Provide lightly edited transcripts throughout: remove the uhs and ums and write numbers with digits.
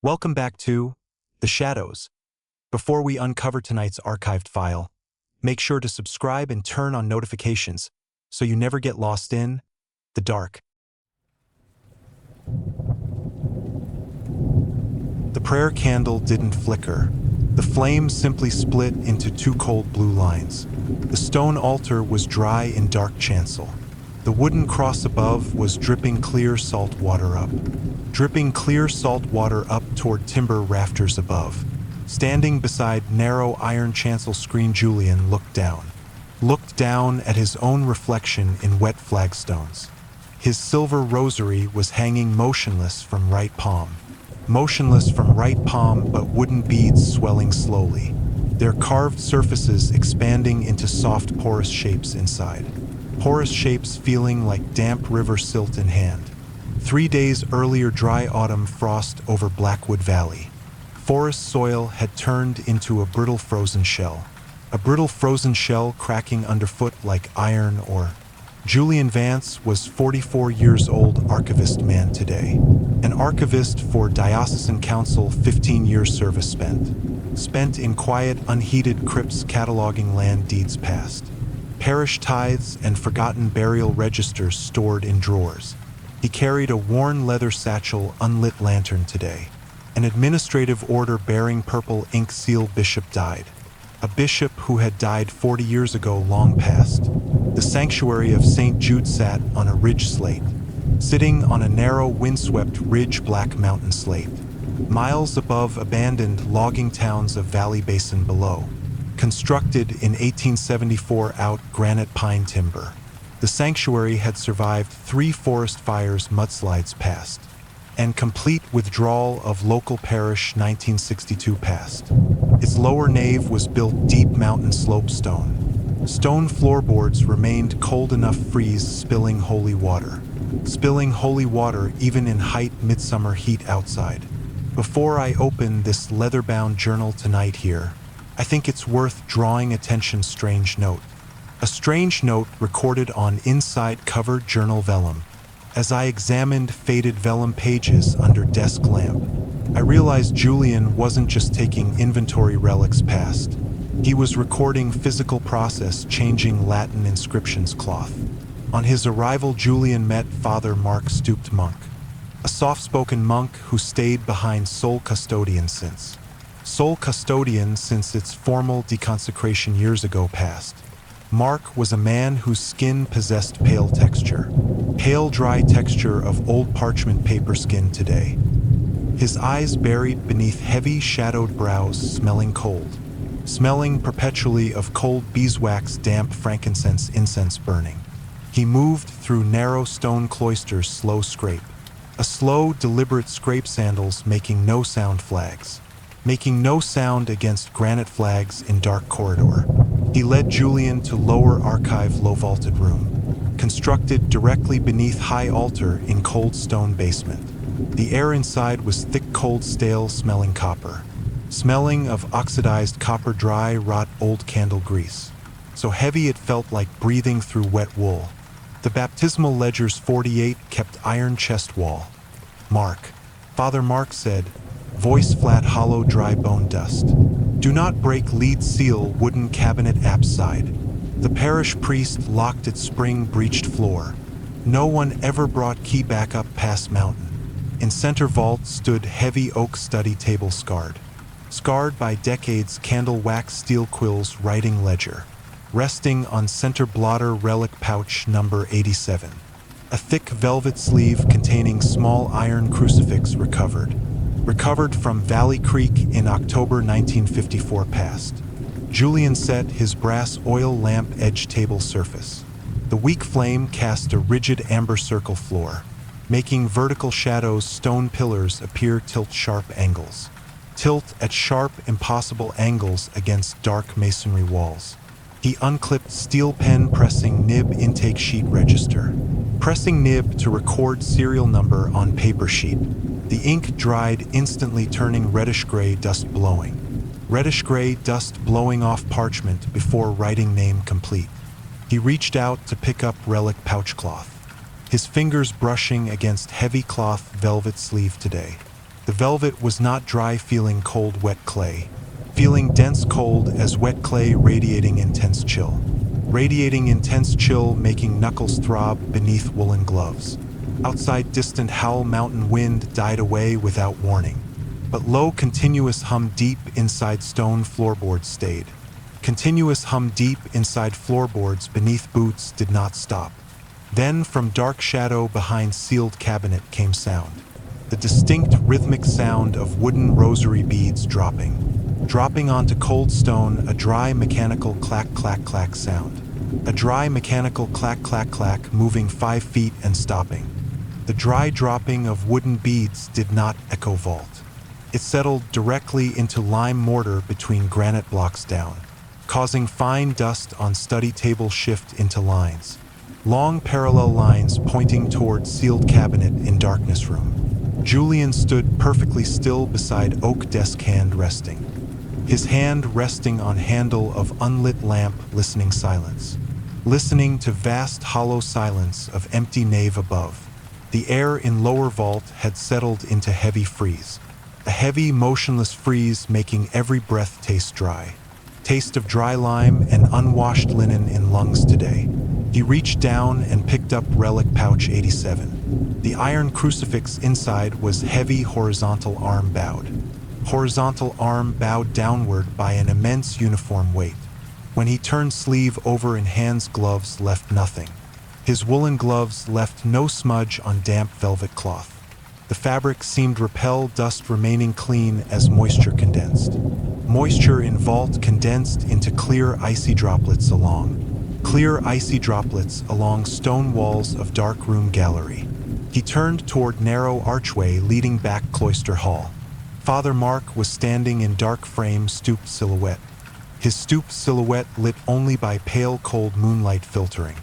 Welcome back to The Shadows. Before we uncover tonight's archived file, make sure to subscribe and turn on notifications so you never get lost in the dark. The prayer candle didn't flicker. The flame simply split into two cold blue lines. The stone altar was dry in dark chancel. The wooden cross above was dripping clear salt water up toward timber rafters above. Standing beside narrow iron chancel screen, Julian looked down at his own reflection in wet flagstones. His silver rosary was hanging motionless from right palm, but wooden beads swelling slowly, their carved surfaces expanding into soft porous shapes inside. Porous shapes feeling like damp river silt in hand. 3 days earlier, dry autumn frost over Blackwood Valley. Forest soil had turned into a brittle frozen shell cracking underfoot like iron ore. Julian Vance was 44 years old, archivist man today. An archivist for Diocesan Council, 15 years service spent in quiet, unheated crypts cataloging land deeds past. Parish tithes and forgotten burial registers stored in drawers. He carried a worn leather satchel, unlit lantern today. An administrative order bearing purple ink seal bishop died. A bishop who had died 40 years ago long past. The sanctuary of St. Jude sat on a ridge slate, sitting on a narrow windswept ridge black mountain slate, miles above abandoned logging towns of Valley Basin below. Constructed in 1874 out granite pine timber. The sanctuary had survived 3 forest fires, mudslides past, and complete withdrawal of local parish 1962 past. Its lower nave was built deep mountain slope stone. Stone floorboards remained cold enough freeze, spilling holy water even in height midsummer heat outside. Before I open this leather-bound journal tonight here, I think it's worth drawing attention. A strange note recorded on inside cover journal vellum. As I examined faded vellum pages under desk lamp, I realized Julian wasn't just taking inventory relics past. He was recording physical process, changing Latin inscriptions cloth. On his arrival, Julian met Father Mark Stooped Monk, a soft-spoken monk who stayed behind sole custodian since its formal deconsecration years ago past. Mark was a man whose skin possessed pale, dry texture of old parchment paper skin today. His eyes buried beneath heavy, shadowed brows, smelling perpetually of cold beeswax, damp frankincense, incense burning. He moved through narrow stone cloisters, slow, deliberate scrape, sandals making no sound against granite flags in dark corridor. He led Julian to lower archive, low vaulted room, constructed directly beneath high altar in cold stone basement. The air inside was thick, cold, stale, smelling of oxidized copper, dry, rot, old candle grease. So heavy it felt like breathing through wet wool. The baptismal ledger's 48 kept iron chest wall. Father Mark said, voice flat, hollow, dry bone dust. Do not break lead seal, wooden cabinet apside. The parish priest locked its spring breached floor. No one ever brought key back up past mountain. In center vault stood heavy oak study table scarred by decades, candle wax, steel quills, writing ledger. Resting on center blotter, relic pouch number 87. A thick velvet sleeve containing small iron crucifix recovered from Valley Creek in October 1954 past. Julian set his brass oil lamp edge table surface. The weak flame cast a rigid amber circle floor, making vertical shadows, stone pillars appear tilt at sharp, impossible angles against dark masonry walls. He unclipped steel pen, pressing nib intake sheet register. Pressing nib to record serial number on paper sheet. The ink dried instantly, turning reddish-gray dust blowing off parchment before writing name complete. He reached out to pick up relic pouch cloth, his fingers brushing against heavy cloth velvet sleeve today. The velvet was not dry, feeling cold, wet clay. Feeling dense cold as wet clay, radiating intense chill. Radiating intense chill, making knuckles throb beneath woolen gloves. Outside, distant howl mountain wind died away without warning. But low, continuous hum deep inside stone floorboards stayed. Continuous hum deep inside floorboards beneath boots did not stop. Then from dark shadow behind sealed cabinet came sound. The distinct rhythmic sound of wooden rosary beads dropping. Dropping onto cold stone, a dry mechanical clack clack clack sound. A dry mechanical clack clack clack moving 5 feet and stopping. The dry dropping of wooden beads did not echo vault. It settled directly into lime mortar between granite blocks down, causing fine dust on study table shift into lines. Long parallel lines pointing toward sealed cabinet in darkness room. Julian stood perfectly still beside oak desk, hand resting. His hand resting on handle of unlit lamp, listening silence. Listening to vast hollow silence of empty nave above. The air in lower vault had settled into heavy freeze. A heavy, motionless freeze making every breath taste dry. Taste of dry lime and unwashed linen in lungs today. He reached down and picked up relic pouch 87. The iron crucifix inside was heavy, horizontal arm bowed. Horizontal arm bowed downward by an immense uniform weight. When he turned sleeve over in hands, gloves left nothing. His woolen gloves left no smudge on damp velvet cloth. The fabric seemed repel dust, remaining clean as moisture condensed. Moisture in vault condensed into clear icy droplets along. Clear icy droplets along stone walls of dark room gallery. He turned toward narrow archway leading back cloister hall. Father Mark was standing in dark frame, stooped silhouette. His stooped silhouette lit only by pale cold moonlight filtering.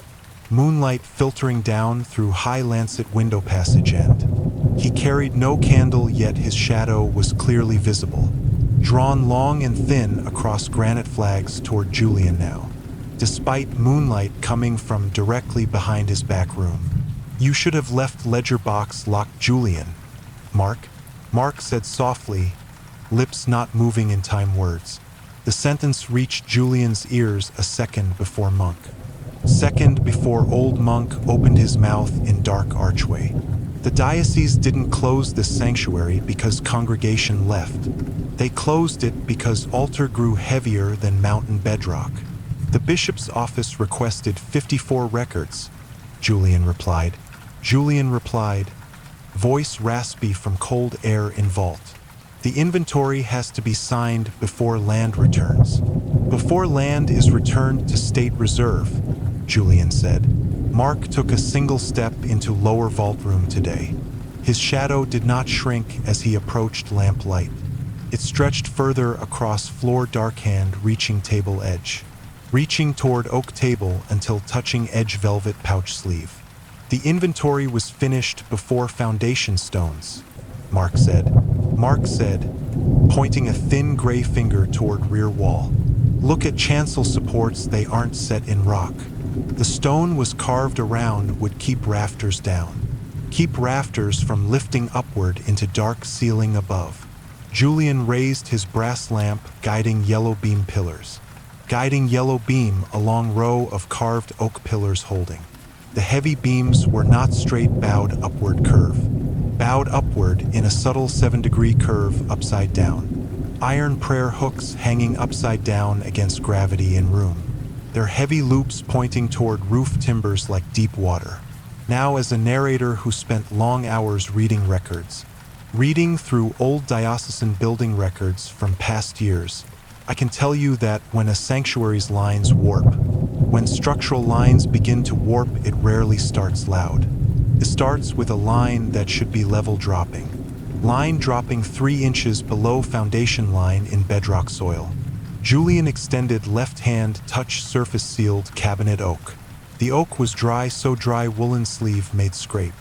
Moonlight filtering down through high lancet window passage end. He carried no candle, yet his shadow was clearly visible, drawn long and thin across granite flags toward Julian now, despite moonlight coming from directly behind his back room. "You should have left ledger box locked, Julian." Mark said softly, lips not moving in time words. The sentence reached Julian's ears a second before old monk opened his mouth in dark archway. The diocese didn't close this sanctuary because congregation left. They closed it because altar grew heavier than mountain bedrock. The bishop's office requested 54 records. Julian replied, voice raspy from cold air in vault. The inventory has to be signed before land returns. Before land is returned to state reserve, Julian said. Mark took a single step into lower vault room today. His shadow did not shrink as he approached lamplight. It stretched further across floor, dark hand reaching table edge. Reaching toward oak table until touching edge velvet pouch sleeve. The inventory was finished before foundation stones, Mark said, pointing a thin gray finger toward rear wall. Look at chancel supports, they aren't set in rock. The stone was carved around would keep rafters down. Keep rafters from lifting upward into dark ceiling above. Julian raised his brass lamp, guiding yellow beam pillars. Guiding yellow beam along row of carved oak pillars holding. The heavy beams were not straight, bowed upward curve. Bowed upward in a subtle 7-degree curve upside down. Iron prayer hooks hanging upside down against gravity in room. Their heavy loops pointing toward roof timbers like deep water. Now as a narrator who spent long hours reading records. Reading through old diocesan building records from past years, I can tell you that when a sanctuary's lines warp, when structural lines begin to warp, it rarely starts loud. It starts with a line that should be level dropping. Line dropping 3 inches below foundation line in bedrock soil. Julian extended left hand touch surface sealed cabinet oak. The oak was dry, so dry woolen sleeve made scrape.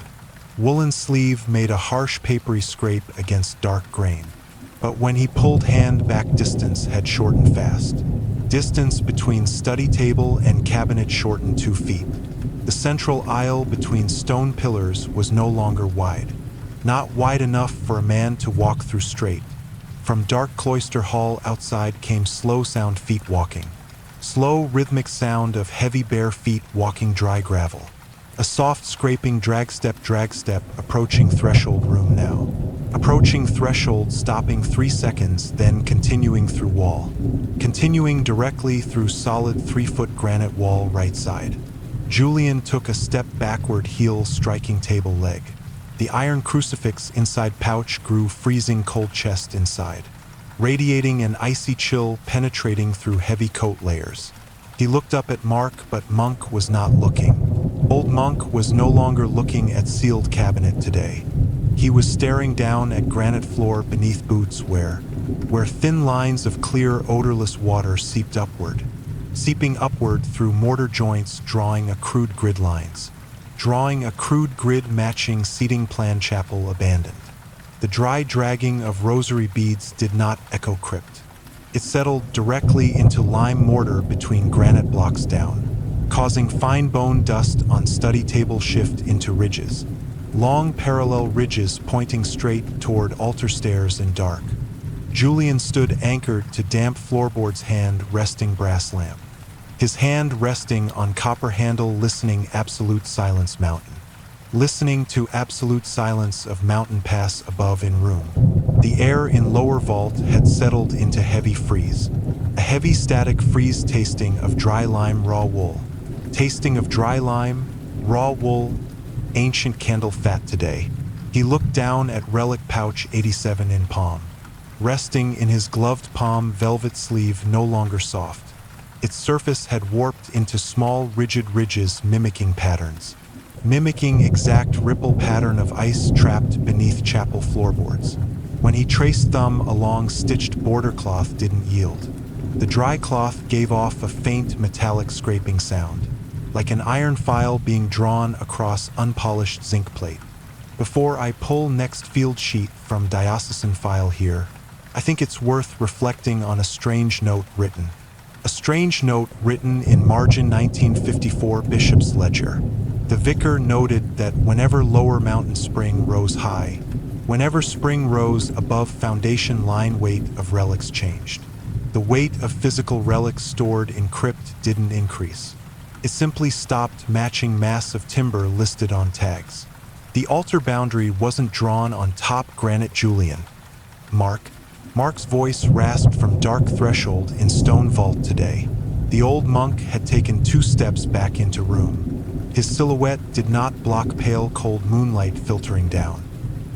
Woolen sleeve made a harsh papery scrape against dark grain. But when he pulled hand back, distance had shortened fast. Distance between study table and cabinet shortened 2 feet. The central aisle between stone pillars was no longer wide. not wide enough for a man to walk through straight. From dark cloister hall outside came slow sound feet walking. Slow, rhythmic sound of heavy bare feet walking dry gravel. A soft scraping drag step, approaching threshold room now. Approaching threshold, stopping 3 seconds, then continuing through wall. Continuing directly through solid 3-foot granite wall right side. Julian took a step backward, heel striking table leg. The iron crucifix inside pouch grew freezing cold chest inside, radiating an icy chill penetrating through heavy coat layers. He looked up at Mark, but Monk was not looking. Old Monk was no longer looking at sealed cabinet today. He was staring down at granite floor beneath boots where thin lines of clear, odorless water seeped upward, seeping upward through mortar joints, drawing a crude grid lines. Drawing a crude grid matching seating plan chapel abandoned. The dry dragging of rosary beads did not echo crypt. It settled directly into lime mortar between granite blocks down, causing fine bone dust on study table shift into ridges. Long parallel ridges pointing straight toward altar stairs in dark. Julian stood anchored to damp floorboards, hand resting brass lamp. His hand resting on copper handle, listening absolute silence mountain. Listening to absolute silence of mountain pass above in room. The air in lower vault had settled into heavy freeze. A heavy static freeze, tasting of dry lime raw wool. Tasting of dry lime, raw wool, ancient candle fat today. He looked down at relic pouch 87 in palm. Resting in his gloved palm, velvet sleeve no longer soft. Its surface had warped into small, rigid ridges mimicking patterns. Mimicking exact ripple pattern of ice trapped beneath chapel floorboards. When he traced thumb along stitched border, cloth didn't yield. The dry cloth gave off a faint metallic scraping sound, like an iron file being drawn across unpolished zinc plate. Before I pull next field sheet from diocesan file here, I think it's worth reflecting on a strange note written. A strange note written in margin 1954 Bishop's Ledger. The vicar noted that whenever Lower Mountain Spring rose high, whenever spring rose above foundation line, weight of relics changed. The weight of physical relics stored in crypt didn't increase. It simply stopped matching mass of timber listed on tags. The altar boundary wasn't drawn on top granite. Julian. Mark's voice rasped from dark threshold in stone vault today. The old monk had taken 2 steps back into room. His silhouette did not block pale cold moonlight filtering down.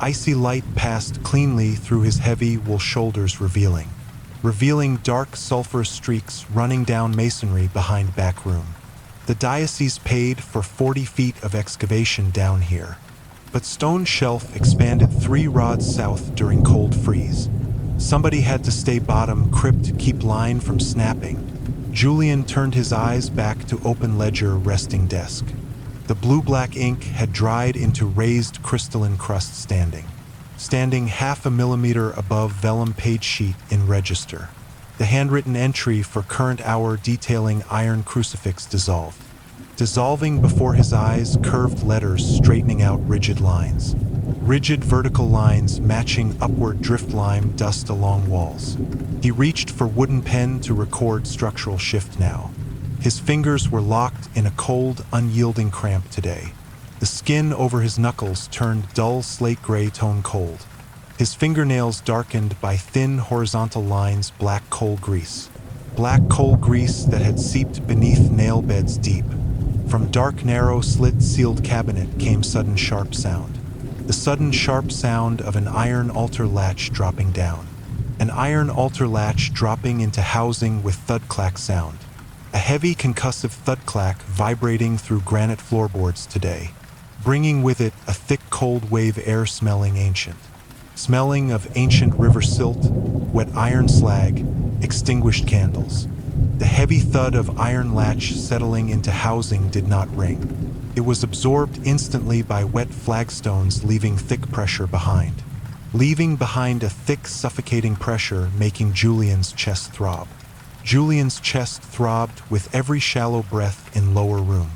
Icy light passed cleanly through his heavy wool shoulders, revealing dark sulfur streaks running down masonry behind back room. The diocese paid for 40 feet of excavation down here, but stone shelf expanded 3 rods south during cold freeze. Somebody had to stay bottom crypt, keep line from snapping. Julian turned his eyes back to open ledger resting desk. The blue-black ink had dried into raised crystalline crust, standing half a millimeter above vellum page sheet in register. The handwritten entry for current hour detailing iron crucifix dissolving before his eyes, curved letters straightening out rigid lines. Rigid vertical lines matching upward drift lime dust along walls. He reached for wooden pen to record structural shift now. His fingers were locked in a cold, unyielding cramp today. The skin over his knuckles turned dull slate gray tone cold. His fingernails darkened by thin horizontal lines, black coal grease that had seeped beneath nail beds deep. From dark narrow slit sealed cabinet came sudden sharp sound. The sudden sharp sound of an iron altar latch dropping down. An iron altar latch dropping into housing with thud clack sound. A heavy concussive thud clack vibrating through granite floorboards today, bringing with it a thick cold wave air smelling of ancient river silt, wet iron slag, extinguished candles. The heavy thud of iron latch settling into housing did not ring. It was absorbed instantly by wet flagstones, leaving thick pressure behind. Leaving behind a thick, suffocating pressure, making Julian's chest throb. Julian's chest throbbed with every shallow breath in lower room.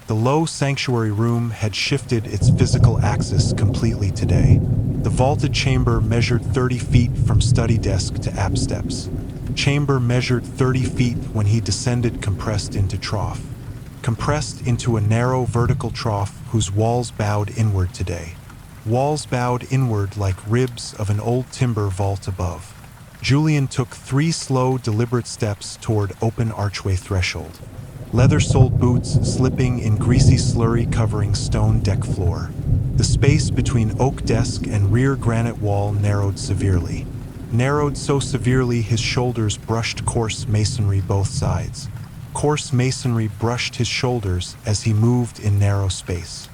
The low sanctuary room had shifted its physical axis completely today. The vaulted chamber measured 30 feet from study desk to app steps. Chamber measured 30 feet when he descended, compressed into trough. Compressed into a narrow vertical trough whose walls bowed inward today. Walls bowed inward like ribs of an old timber vault above. Julian took 3 slow, deliberate steps toward open archway threshold. Leather-soled boots slipping in greasy slurry covering stone deck floor. The space between oak desk and rear granite wall narrowed severely. Narrowed so severely his shoulders brushed coarse masonry both sides. Coarse masonry brushed his shoulders as he moved in narrow space.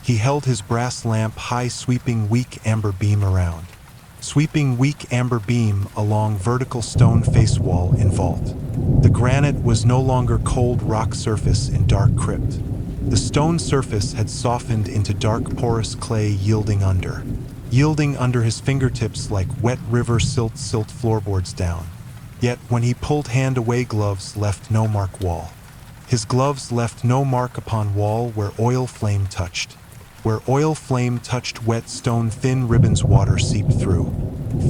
He held his brass lamp high, sweeping weak amber beam around. Sweeping weak amber beam along vertical stone face wall in vault. The granite was no longer cold rock surface in dark crypt. The stone surface had softened into dark porous clay, yielding under his fingertips like wet river silt floorboards down. Yet when he pulled hand away, gloves left no mark wall. His gloves left no mark upon wall where oil flame touched. Where oil flame touched wet stone, thin ribbons water seeped through.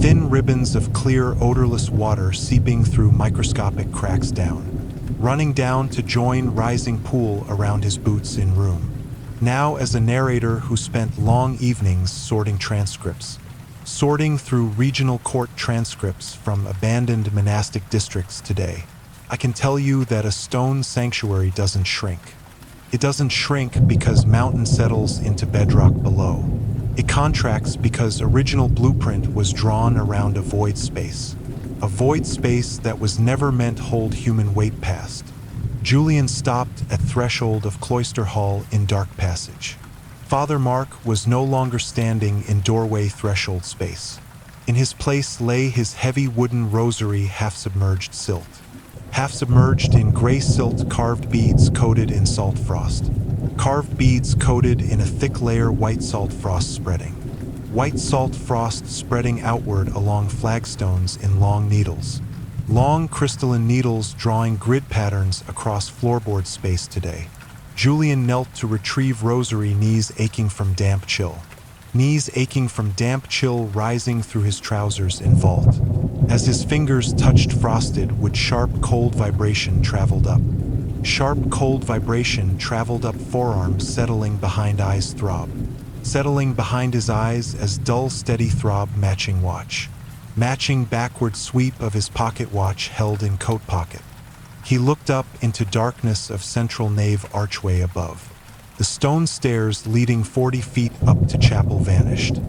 Thin ribbons of clear, odorless water seeping through microscopic cracks down. Running down to join rising pool around his boots in room. Now as a narrator who spent long evenings sorting transcripts. Sorting through regional court transcripts from abandoned monastic districts today, I can tell you that a stone sanctuary doesn't shrink. It doesn't shrink because mountain settles into bedrock below. It contracts because original blueprint was drawn around a void space. A void space that was never meant hold human weight past. Julian stopped at threshold of cloister hall in dark passage. Father Mark was no longer standing in doorway threshold space. In his place lay his heavy wooden rosary, half-submerged silt. Half-submerged in gray silt, carved beads coated in salt frost. Carved beads coated in a thick layer, white salt frost spreading. White salt frost spreading outward along flagstones in long needles. Long crystalline needles drawing grid patterns across floorboard space today. Julian knelt to retrieve rosary, knees aching from damp chill. Knees aching from damp chill rising through his trousers in vault. As his fingers touched frosted wood, sharp cold vibration traveled up. Sharp cold vibration traveled up forearm, settling behind eyes throb. Settling behind his eyes as dull steady throb, matching watch. Matching backward sweep of his pocket watch held in coat pocket. He looked up into darkness of central nave archway above. The stone stairs leading 40 feet up to chapel vanished.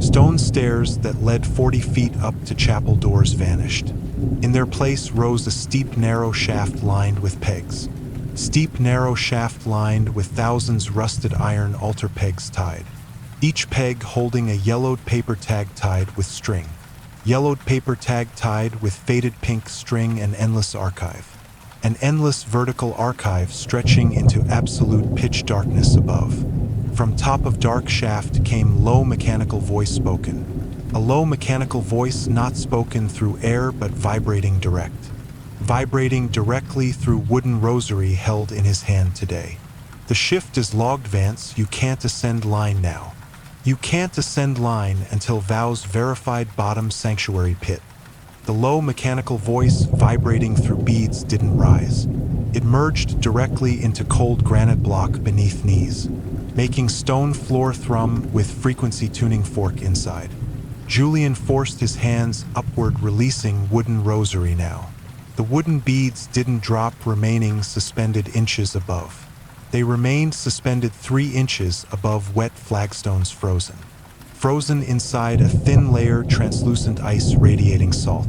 Stone stairs that led 40 feet up to chapel doors vanished. In their place rose a steep narrow shaft lined with pegs. Steep narrow shaft lined with thousands rusted iron altar pegs tied. Each peg holding a yellowed paper tag tied with string. Yellowed paper tag tied with faded pink string, an endless archive. An endless vertical archive stretching into absolute pitch darkness above. From top of dark shaft came low mechanical voice spoken. A low mechanical voice not spoken through air but vibrating direct. Vibrating directly through wooden rosary held in his hand today. The shift is logged, Vance, you can't ascend line now. You can't ascend line until vows verified bottom sanctuary pit. The low mechanical voice vibrating through beads didn't rise. It merged directly into cold granite block beneath knees, making stone floor thrum with frequency tuning fork inside. Julian forced his hands upward, releasing wooden rosary now. The wooden beads didn't drop, remaining suspended inches above. They remained suspended 3 inches above wet flagstones, frozen. Frozen inside a thin layer translucent ice, radiating salt.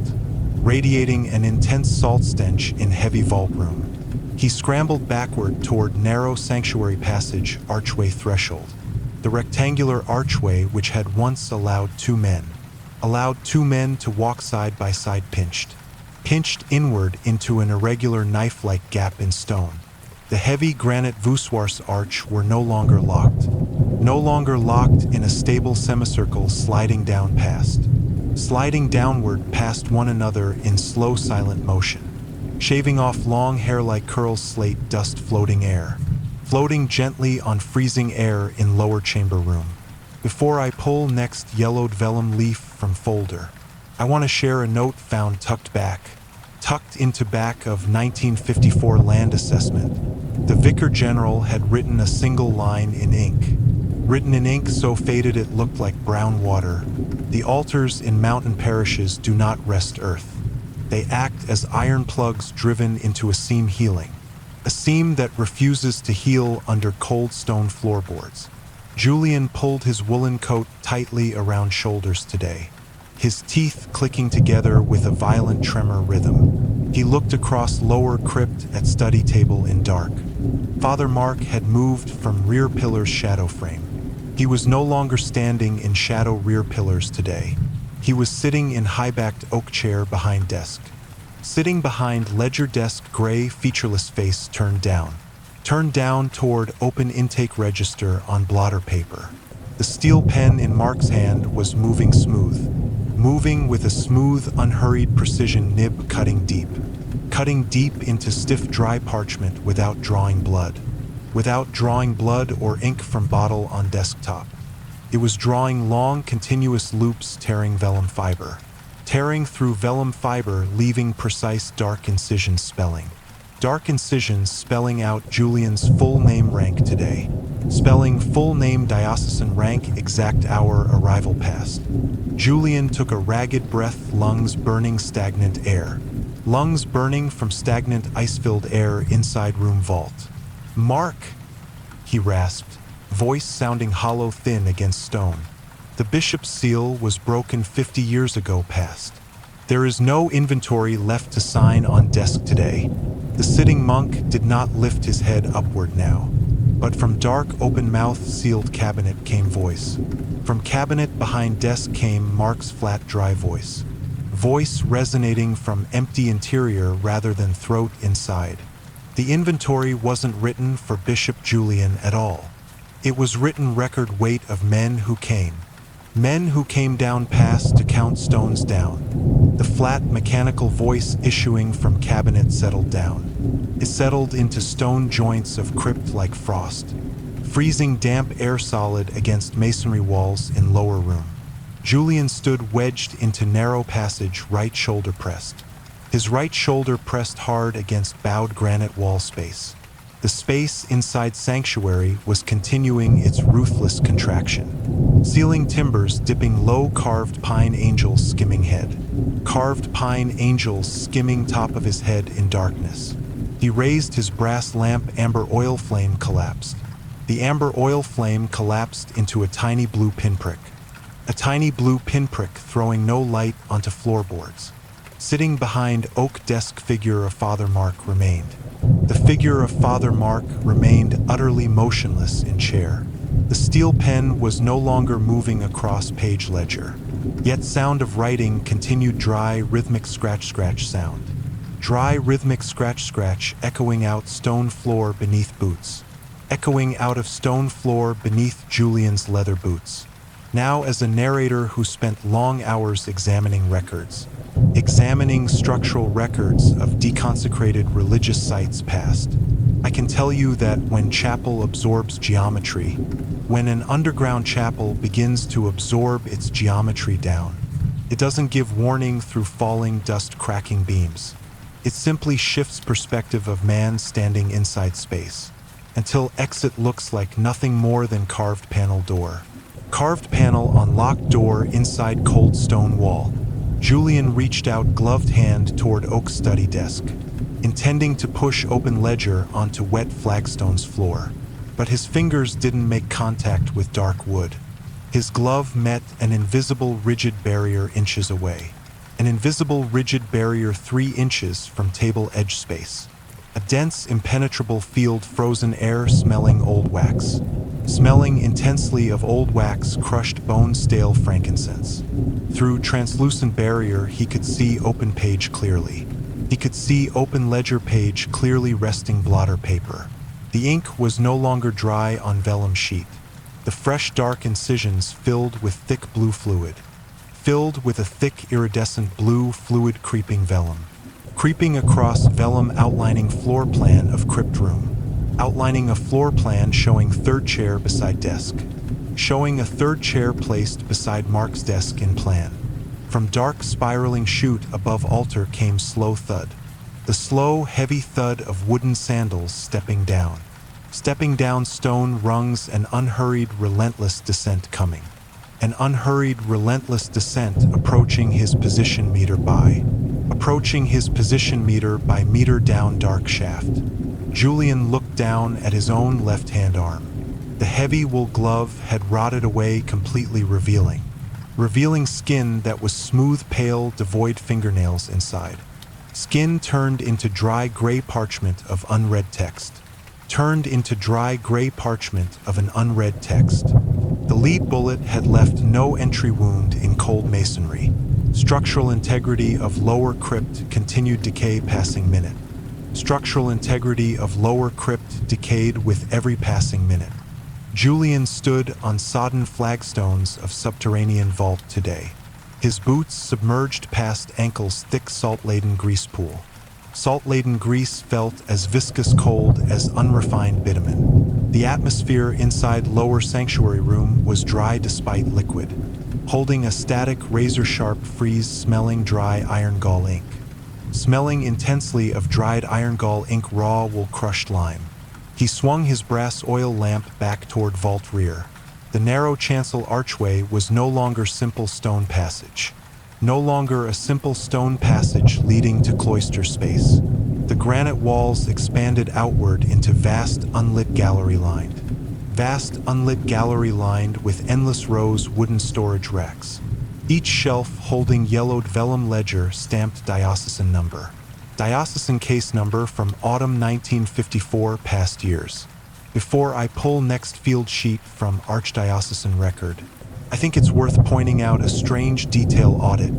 Radiating an intense salt stench in heavy vault room. He scrambled backward toward narrow sanctuary passage, archway threshold. The rectangular archway which had once allowed 2 men. Allowed 2 men to walk side by side, pinched inward into an irregular knife-like gap in stone. The heavy granite voussoirs arch were no longer locked. No longer locked in a stable semicircle, sliding down past. Sliding downward past one another in slow silent motion. Shaving off long hair like curls, slate dust, floating air. Floating gently on freezing air in lower chamber room. Before I pull next yellowed vellum leaf from folder, I want to share a note found tucked into back of 1954 land assessment. The Vicar General had written a single line in ink. Written in ink so faded it looked like brown water. The altars in mountain parishes do not rest earth. They act as iron plugs driven into a seam healing. A seam that refuses to heal under cold stone floorboards. Julian pulled his woolen coat tightly around shoulders today, his teeth clicking together with a violent tremor rhythm. He looked across lower crypt at study table in dark. Father Mark had moved from rear pillar's shadow frame. He was no longer standing in shadow rear pillars today. He was sitting in high-backed oak chair behind desk. Sitting behind ledger desk, gray, featureless face turned down toward open intake register on blotter paper. The steel pen in Mark's hand was moving with a smooth, unhurried precision, nib cutting deep into stiff, dry parchment without drawing blood or ink from bottle on desktop. It was drawing long, continuous loops, tearing through vellum fiber, leaving precise dark incisions spelling out Julian's full name, rank today. Spelling full name, diocesan rank, exact hour, arrival past. Julian took a ragged breath, lungs burning from stagnant ice-filled air inside room vault. Mark, he rasped, voice sounding hollow, thin against stone. The bishop's seal was broken 50 years ago past. There is no inventory left to sign on desk today. The sitting monk did not lift his head upward now, but from dark, open-mouth, sealed cabinet came voice. From cabinet behind desk came Mark's flat, dry voice. Voice resonating from empty interior rather than throat inside. The inventory wasn't written for Bishop Julian at all. It was written record weight of men who came down past to count stones down. The flat mechanical voice issuing from cabinet settled down. It settled into stone joints of crypt like frost. Freezing damp air solid against masonry walls in lower room. Julian stood wedged into narrow passage, right shoulder pressed. His right shoulder pressed hard against bowed granite wall space. The space inside sanctuary was continuing its ruthless contraction. Ceiling timbers dipping low, carved pine angels skimming head. Carved pine angels skimming top of his head in darkness. He raised his brass lamp, amber oil flame collapsed. The amber oil flame collapsed into a tiny blue pinprick. A tiny blue pinprick throwing no light onto floorboards. Sitting behind oak desk, figure of Father Mark remained. The figure of Father Mark remained utterly motionless in chair. The steel pen was no longer moving across page ledger. Yet sound of writing continued, dry, rhythmic scratch sound. Dry, rhythmic scratch echoing out stone floor beneath boots. Echoing out of stone floor beneath Julian's leather boots. Now as a narrator who spent long hours examining structural records of deconsecrated religious sites past, I can tell you that when chapel absorbs geometry, when an underground chapel begins to absorb its geometry down, it doesn't give warning through falling dust, cracking beams. It simply shifts perspective of man standing inside space, until exit looks like nothing more than carved panel door. Carved panel on locked door inside cold stone wall. Julian reached out gloved hand toward oak study desk, intending to push open ledger onto wet flagstone's floor. But his fingers didn't make contact with dark wood. His glove met an invisible rigid barrier inches away. An invisible rigid barrier 3 inches from table edge space. A dense, impenetrable field, frozen air, smelling old wax. Smelling intensely of old wax, crushed bone, stale frankincense. Through translucent barrier, he could see open page clearly. He could see open ledger page clearly resting blotter paper. The ink was no longer dry on vellum sheet. The fresh dark incisions filled with thick blue fluid. Filled with a thick iridescent blue fluid creeping vellum. Creeping across vellum, outlining floor plan of crypt room. Outlining a floor plan showing third chair beside desk. showing a third chair placed beside Mark's desk in plan. From dark spiraling chute above altar came slow thud. The slow, heavy thud of wooden sandals stepping down. Stepping down stone rungs, an unhurried, relentless descent coming. An unhurried, relentless descent approaching his position meter by. Approaching his position meter by meter down dark shaft. Julian looked down at his own left-hand arm. The heavy wool glove had rotted away, completely revealing skin that was smooth, pale, devoid fingernails inside. Skin turned into dry gray parchment of unread text. Turned into dry gray parchment of an unread text. The lead bullet had left no entry wound in cold masonry. Structural integrity of lower crypt continued decay passing minute. Structural integrity of lower crypt decayed with every passing minute. Julian stood on sodden flagstones of subterranean vault today. His boots submerged past ankles, thick salt-laden grease pool. Salt-laden grease felt as viscous cold as unrefined bitumen. The atmosphere inside lower sanctuary room was dry despite liquid, holding a static razor-sharp freeze-smelling dry iron gall ink. Smelling intensely of dried iron gall ink, raw wool, crushed lime. He swung his brass oil lamp back toward vault rear. The narrow chancel archway was no longer simple stone passage. No longer a simple stone passage leading to cloister space. The granite walls expanded outward into vast unlit gallery lined. Vast unlit gallery lined with endless rows wooden storage racks. Each shelf holding yellowed vellum ledger stamped diocesan number. Diocesan case number from autumn 1954, past years. Before I pull next field sheet from archdiocesan record, I think it's worth pointing out a strange detail audit.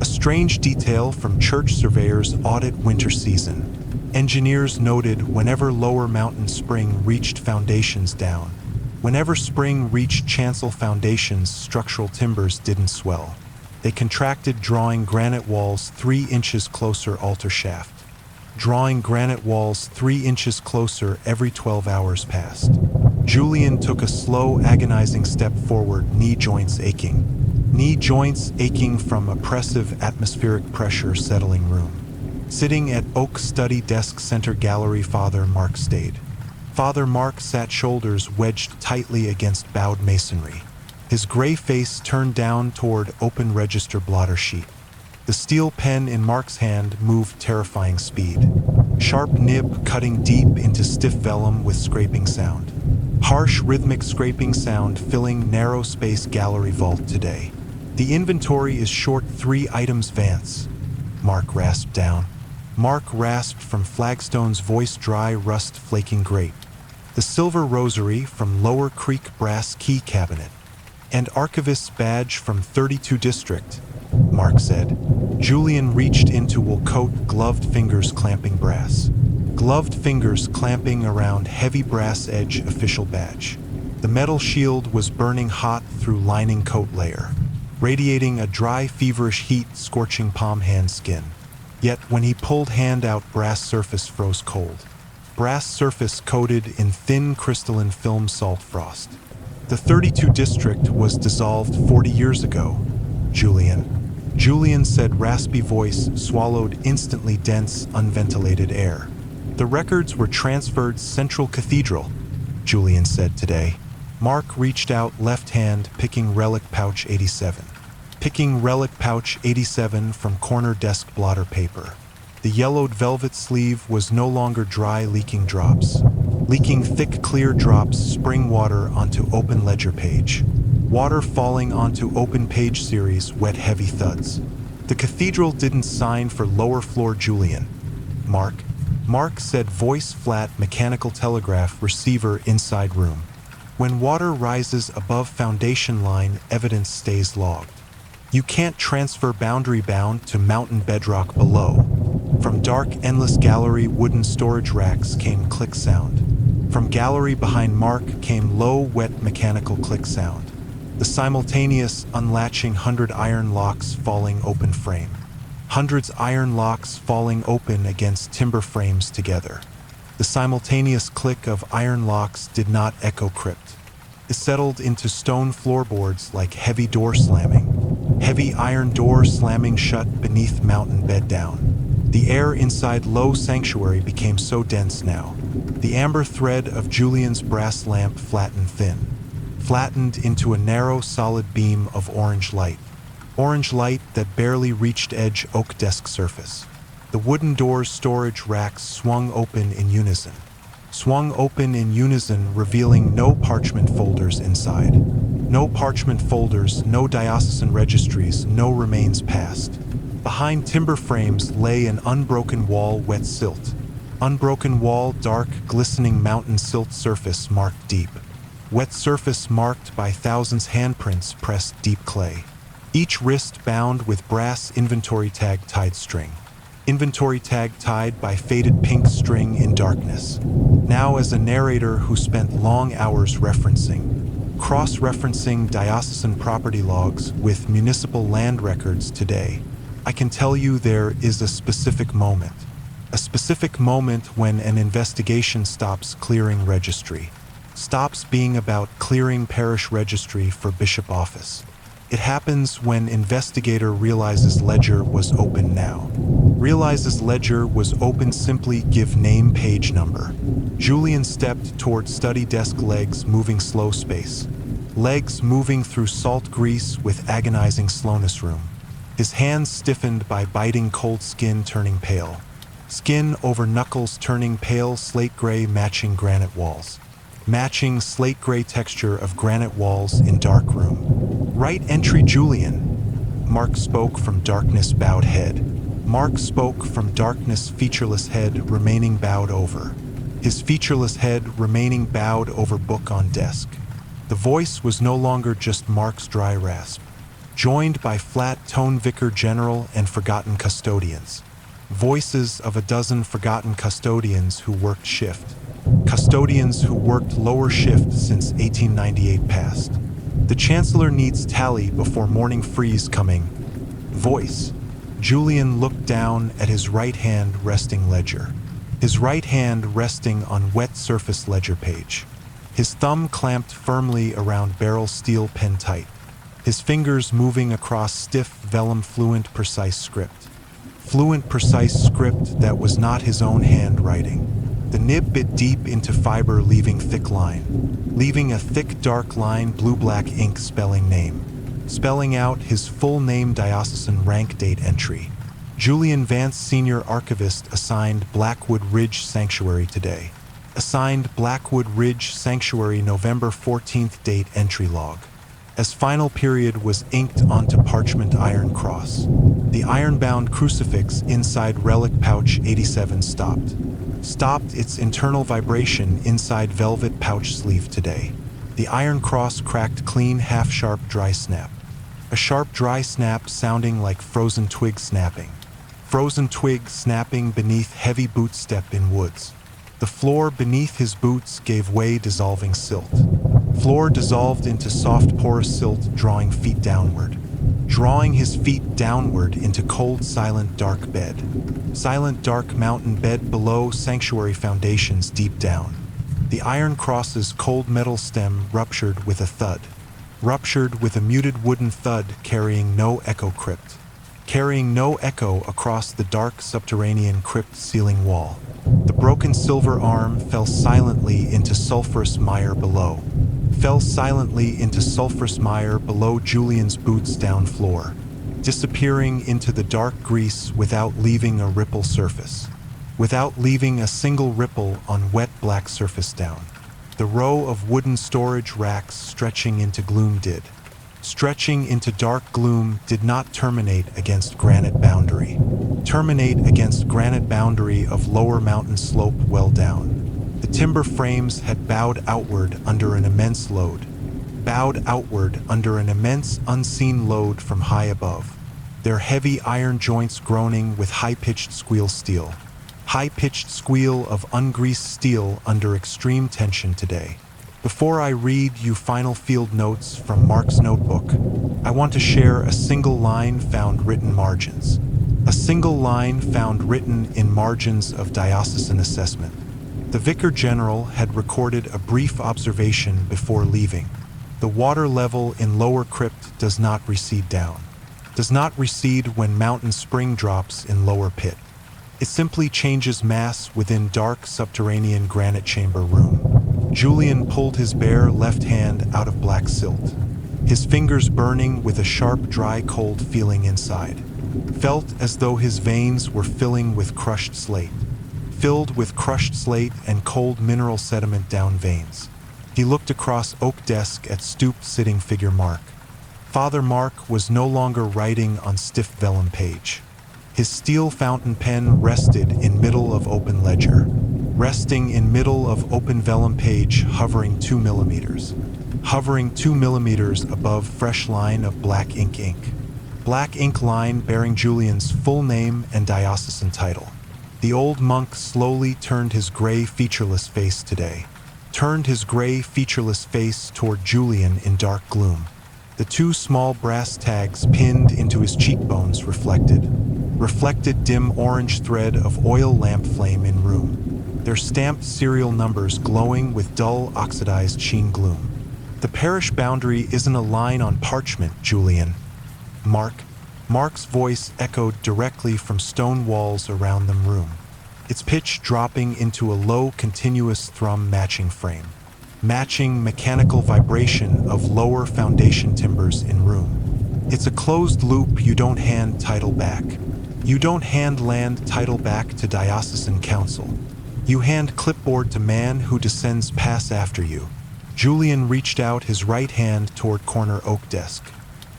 A strange detail from church surveyor's audit winter season. Engineers noted whenever lower mountain spring reached foundations down. Whenever spring reached chancel foundations, structural timbers didn't swell. They contracted, drawing granite walls 3 inches closer altar shaft. Drawing granite walls 3 inches closer every 12 hours passed. Julian took a slow, agonizing step forward, knee joints aching. Knee joints aching from oppressive atmospheric pressure settling room. Sitting at oak study desk center gallery, Father Mark stayed. Father Mark sat, shoulders wedged tightly against bowed masonry. His gray face turned down toward open register blotter sheet. The steel pen in Mark's hand moved terrifying speed. Sharp nib cutting deep into stiff vellum with scraping sound. Harsh rhythmic scraping sound filling narrow space gallery vault today. The inventory is short 3 items, Vance. Mark rasped down. Mark rasped from flagstones, voice dry, rust flaking grate. The silver rosary from Lower Creek brass key cabinet. And archivist's badge from 32 District, Mark said. Julian reached into wool coat, gloved fingers clamping brass. Gloved fingers clamping around heavy brass edge official badge. The metal shield was burning hot through lining coat layer, radiating a dry, feverish heat, scorching palm hand skin. Yet when he pulled hand out, brass surface froze cold. Brass surface coated in thin crystalline film salt frost. The 32 District was dissolved 40 years ago, Julian said, raspy voice swallowed instantly dense, unventilated air. The records were transferred Central Cathedral, Julian said today. Mark reached out, left hand, picking relic pouch 87. Picking relic pouch 87 from corner desk blotter paper. The yellowed velvet sleeve was no longer dry, leaking drops. Leaking thick, clear drops, spring water onto open ledger page. Water falling onto open page series, wet, heavy thuds. The cathedral didn't sign for lower floor, Julian. Mark said, voice flat, mechanical telegraph receiver inside room. When water rises above foundation line, evidence stays logged. You can't transfer boundary bound to mountain bedrock below. From dark, endless gallery wooden storage racks came click sound. From gallery behind Mark came low, wet mechanical click sound. The simultaneous unlatching 100 iron locks falling open frame. Hundreds iron locks falling open against timber frames together. The simultaneous click of iron locks did not echo crypt. It settled into stone floorboards like heavy door slamming. Heavy iron door slamming shut beneath mountain bed down. The air inside low sanctuary became so dense now. The amber thread of Julian's brass lamp flattened thin. Flattened into a narrow, solid beam of orange light. Orange light that barely reached edge oak desk surface. The wooden door's storage racks swung open in unison. Revealing no parchment folders inside. No parchment folders, no diocesan registries, no remains past. Behind timber frames lay an unbroken wall, wet silt. Unbroken wall, dark, glistening mountain silt surface marked deep. Wet surface marked by thousands handprints pressed deep clay. Each wrist bound with brass inventory tag tied string. Inventory tag tied by faded pink string in darkness. Now as a narrator who spent long hours cross-referencing diocesan property logs with municipal land records today, I can tell you there is a specific moment. A specific moment when an investigation stops clearing registry. Stops being about clearing parish registry for bishop office. It happens when investigator realizes ledger was open now. Realizes ledger was open, simply give name, page number. Julian stepped toward study desk, legs moving slow space. Legs moving through salt grease with agonizing slowness room. His hands stiffened by biting cold skin turning pale. Skin over knuckles turning pale, slate gray matching granite walls. Matching slate gray texture of granite walls in dark room. Right entry Julian. Mark spoke from darkness, bowed head. Mark spoke from darkness, featureless head remaining bowed over. His featureless head remaining bowed over, book on desk. The voice was no longer just Mark's dry rasp. Joined by flat tone vicar general and forgotten custodians. Voices of a dozen forgotten custodians who worked shift. Custodians who worked lower shift since 1898 passed. The chancellor needs tally before morning freeze coming. Voice. Julian looked down at his right hand resting ledger. His right hand resting on wet surface ledger page. His thumb clamped firmly around barrel steel, pen tight. His fingers moving across stiff vellum, fluent precise script. Fluent precise script that was not his own handwriting. The nib bit deep into fiber, leaving thick line. Leaving a thick dark line, blue-black ink, spelling name. Spelling out his full name, diocesan rank, date entry. Julian Vance, senior archivist, assigned Blackwood Ridge Sanctuary today. Assigned Blackwood Ridge Sanctuary November 14th, date entry log. As final period was inked onto parchment iron cross. The iron-bound crucifix inside relic pouch 87 stopped. Stopped its internal vibration inside velvet pouch sleeve today. The iron cross cracked clean, half-sharp dry snap. A sharp dry snap sounding like frozen twig snapping. Frozen twig snapping beneath heavy boot step in woods. The floor beneath his boots gave way, dissolving silt. Floor dissolved into soft porous silt, drawing feet downward. Drawing his feet downward into cold, silent, dark bed. Silent, dark mountain bed below, sanctuary foundations deep down. The iron cross's cold metal stem ruptured with a thud. Ruptured with a muted wooden thud, carrying no echo crypt. Carrying no echo across the dark subterranean crypt ceiling wall. The broken silver arm fell silently into sulphurous mire below. Fell silently into sulphurous mire below Julian's boots down floor, disappearing into the dark grease without leaving a ripple surface. Without leaving a single ripple on wet black surface down. The row of wooden storage racks stretching into gloom did. Stretching into dark gloom did not terminate against granite boundary. Terminate against granite boundary of lower mountain slope well down. The timber frames had bowed outward under an immense load. Bowed outward under an immense unseen load from high above. Their heavy iron joints groaning with high-pitched squeal steel. High-pitched squeal of ungreased steel under extreme tension today. Before I read you final field notes from Mark's notebook, I want to share a single line found written margins. A single line found written in margins of diocesan assessment. The vicar general had recorded a brief observation before leaving. The water level in lower crypt does not recede down. Does not recede when mountain spring drops in lower pit. It simply changes mass within dark subterranean granite chamber room. Julian pulled his bare left hand out of black silt, his fingers burning with a sharp, dry, cold feeling inside. Felt as though his veins were filling with crushed slate. Filled with crushed slate and cold mineral sediment down veins. He looked across oak desk at stooped sitting figure Mark. Father Mark was no longer writing on stiff vellum page. His steel fountain pen rested in middle of open ledger. Resting in middle of open vellum page, hovering 2 millimeters. Hovering 2 millimeters above fresh line of black ink. Black ink line bearing Julian's full name and diocesan title. The old monk slowly turned his gray, featureless face today. Turned his gray, featureless face toward Julian in dark gloom. The 2 small brass tags pinned into his cheekbones reflected dim orange thread of oil lamp flame in room. Their stamped serial numbers glowing with dull, oxidized sheen gloom. The parish boundary isn't a line on parchment, Julian. Mark's voice echoed directly from stone walls around the room, its pitch dropping into a low, continuous thrum matching frame. Matching mechanical vibration of lower foundation timbers in room. It's a closed loop. You don't hand title back. You don't hand land title back to diocesan council. You hand clipboard to man who descends pass after you. Julian reached out his right hand toward corner oak desk,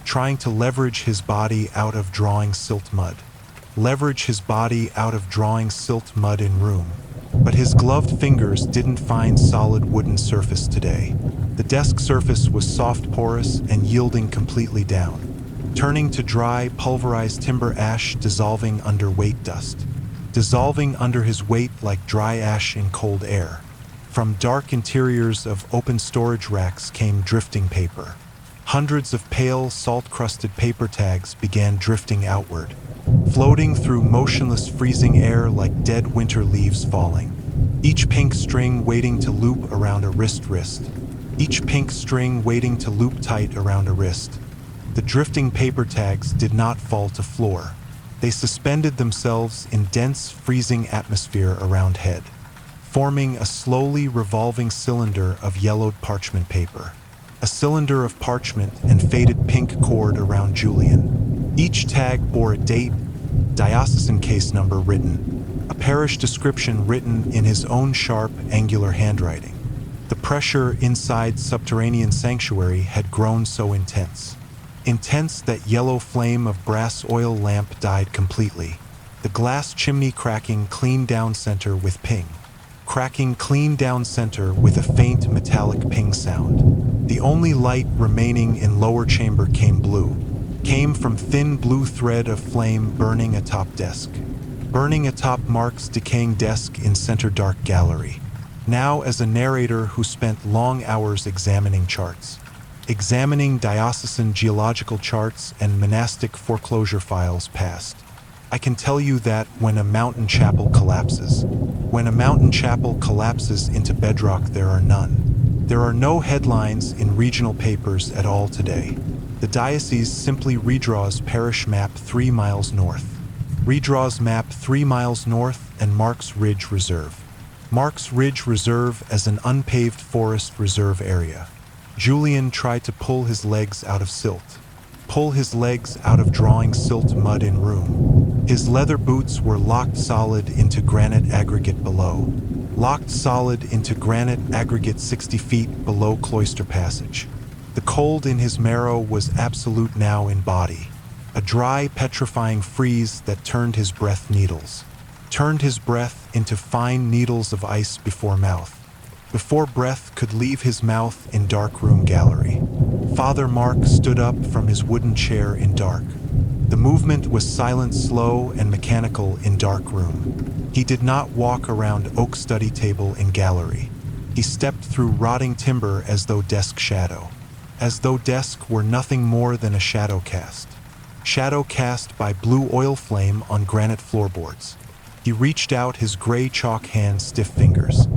trying to leverage his body out of drawing silt mud. Leverage his body out of drawing silt mud in room. But his gloved fingers didn't find solid wooden surface today. The desk surface was soft, porous, and yielding completely down, turning to dry, pulverized timber ash dissolving under weight dust. Dissolving under his weight like dry ash in cold air. From dark interiors of open storage racks came drifting paper. Hundreds of pale, salt-crusted paper tags began drifting outward, floating through motionless freezing air like dead winter leaves falling. Each pink string waiting to loop around a wrist. Each pink string waiting to loop tight around a wrist. The drifting paper tags did not fall to floor. They suspended themselves in dense, freezing atmosphere around head, forming a slowly revolving cylinder of yellowed parchment paper. A cylinder of parchment and faded pink cord around Julian. Each tag bore a date, diocesan case number written, a parish description written in his own sharp, angular handwriting. The pressure inside subterranean sanctuary had grown so intense that yellow flame of brass oil lamp died completely. The glass chimney cracking clean down center with ping. Cracking clean down center with a faint metallic ping sound. The only light remaining in lower chamber came from thin blue thread of flame burning atop desk. Burning atop Mark's decaying desk in center dark gallery. Now as a narrator who spent long hours examining charts. Examining diocesan geological charts and monastic foreclosure files passed. I can tell you that when a mountain chapel collapses into bedrock, there are none. There are no headlines in regional papers at all today. The diocese simply redraws parish map 3 miles north. Redraws map 3 miles north and Mark's Ridge Reserve. Mark's Ridge Reserve as an unpaved forest reserve area. Julian tried to pull his legs out of silt. Pull his legs out of drawing silt mud in room. His leather boots were locked solid into granite aggregate below. Locked solid into granite aggregate 60 feet below cloister passage. The cold in his marrow was absolute now in body. A dry, petrifying freeze that turned his breath needles. Turned his breath into fine needles of ice before mouth. Before breath could leave his mouth in dark room gallery. Father Mark stood up from his wooden chair in dark. The movement was silent, slow, and mechanical in dark room. He did not walk around oak study table in gallery. He stepped through rotting timber as though desk shadow. As though desk were nothing more than a shadow cast. Shadow cast by blue oil flame on granite floorboards. He reached out his gray chalk hand stiff fingers.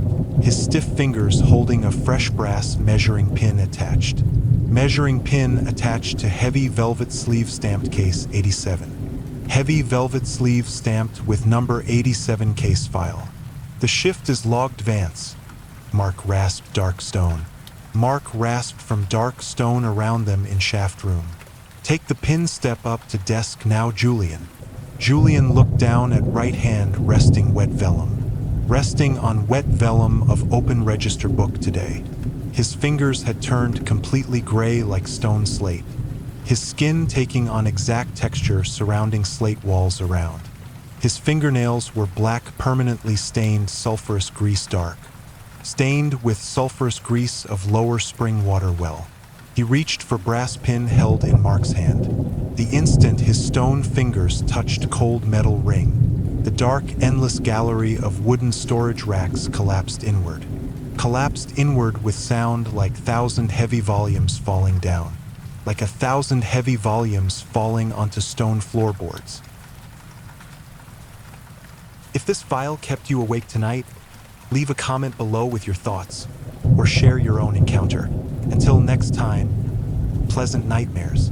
his stiff fingers holding a fresh brass measuring pin attached. Measuring pin attached to heavy velvet sleeve stamped case 87. Heavy velvet sleeve stamped with number 87 case file. The shift is logged Vance. Mark rasped dark stone. Mark rasped from dark stone around them in shaft room. Take the pin step up to desk now Julian. Julian looked down at right hand resting wet vellum. Resting on wet vellum of open register book today. His fingers had turned completely gray like stone slate. His skin taking on exact texture surrounding slate walls around. His fingernails were black permanently stained sulfurous grease dark. Stained with sulfurous grease of lower spring water well. He reached for brass pin held in Mark's hand. The instant his stone fingers touched cold metal ring, the dark, endless gallery of wooden storage racks collapsed inward. Collapsed inward with sound like 1,000 heavy volumes falling down. Like 1,000 heavy volumes falling onto stone floorboards. If this file kept you awake tonight, leave a comment below with your thoughts, or share your own encounter. Until next time, pleasant nightmares.